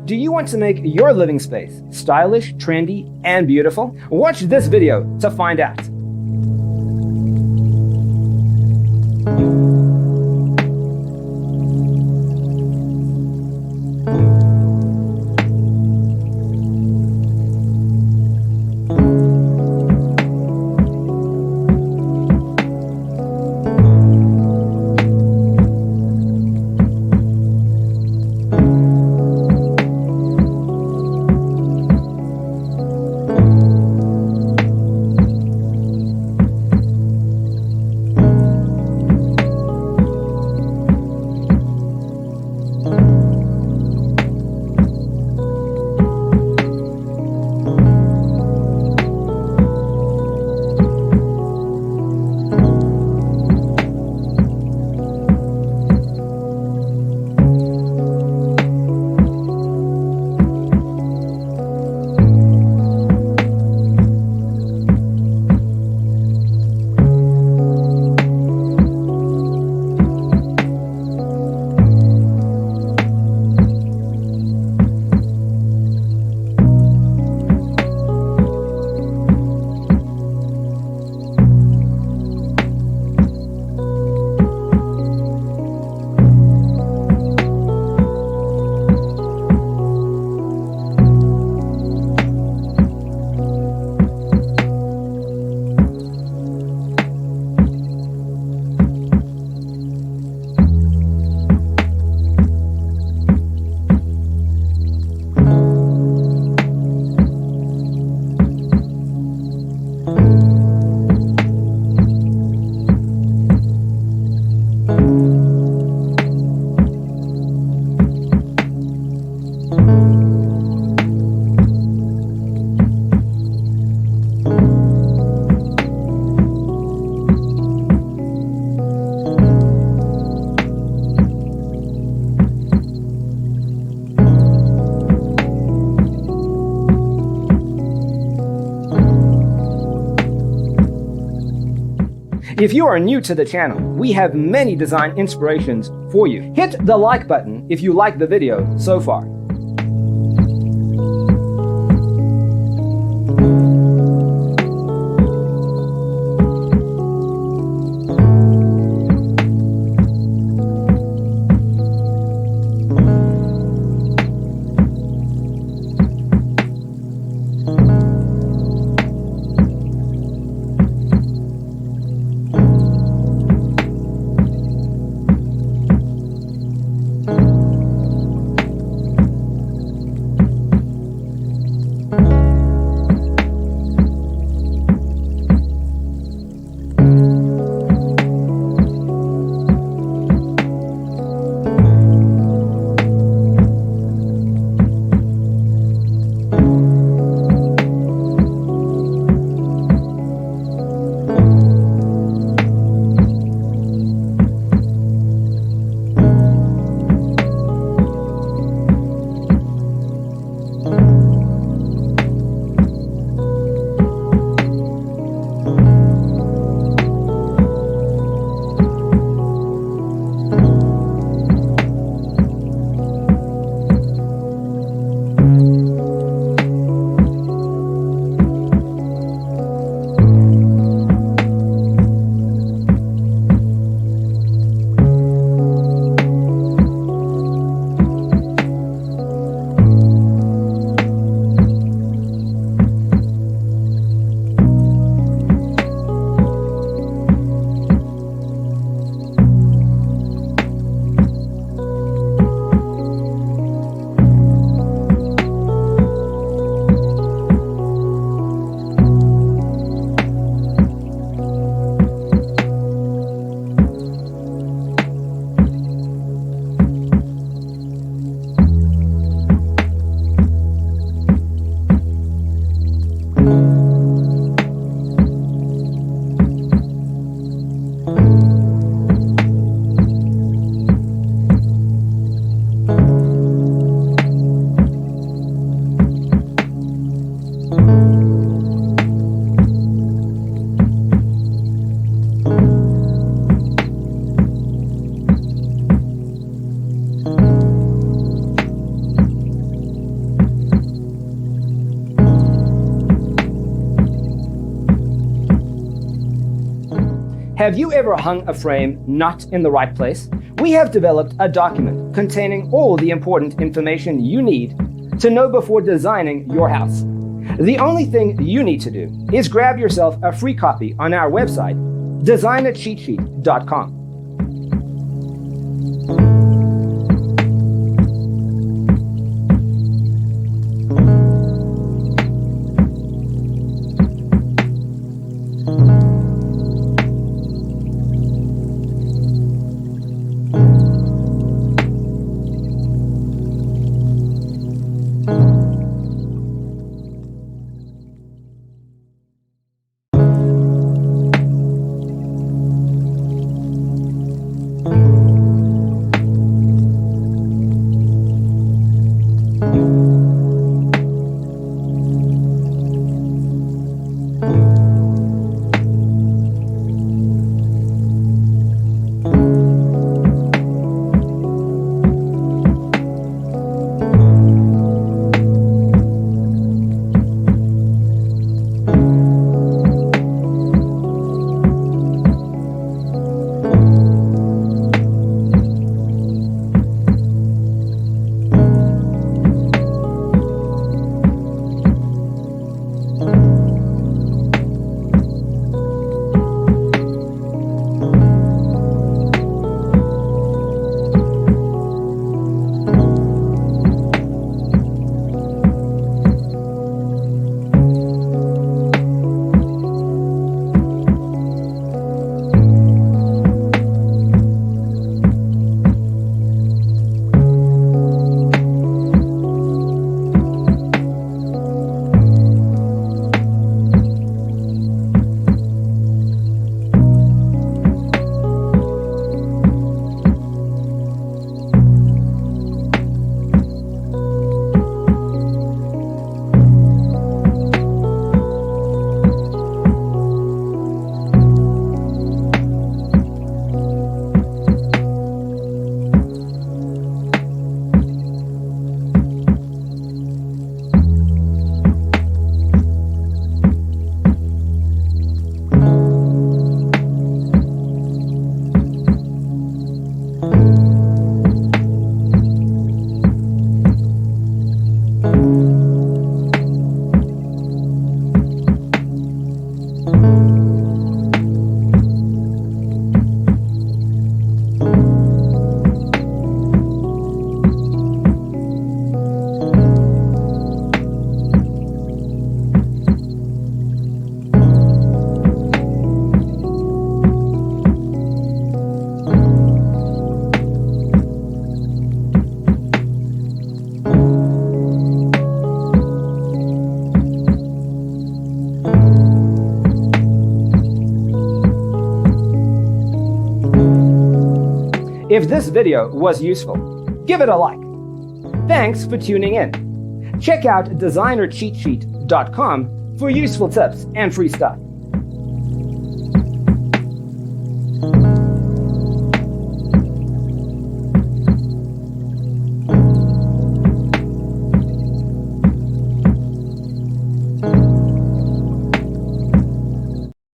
Do you want to make your living space stylish, trendy, and beautiful? Watch this video to find out. If you are new to the channel, we have many design inspirations for you. Hit the like button if you like the video so far. Have you ever hung a frame not in the right place? We have developed a document containing all the important information you need to know before designing your house. The only thing you need to do is grab yourself a free copy on our website, designercheatsheet.com. If this video was useful, give it a like. Thanks for tuning in. Check out designercheatsheet.com for useful tips and free stuff.